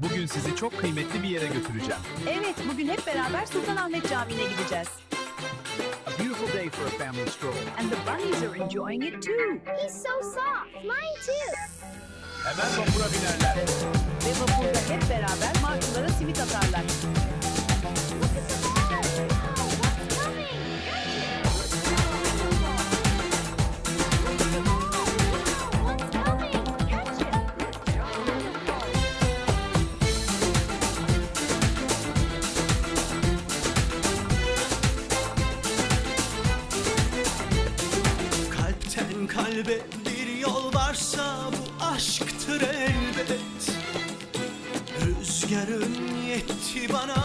Bugün sizi çok kıymetli bir yere götüreceğim. Evet, bugün hep beraber Sultanahmet Camii'ne gideceğiz. A beautiful day for a family stroll. And the bunnies are enjoying it too. He's so soft. Mine too. Hemen vapura binerler. Ve vapurda hep beraber martılara simit atarlar. Look at the ball. Wow, what's coming? What's coming? Catch it. Kalpten kalbe bir yol varsa bu aşktır elbet. Rüzgarın yetti bana.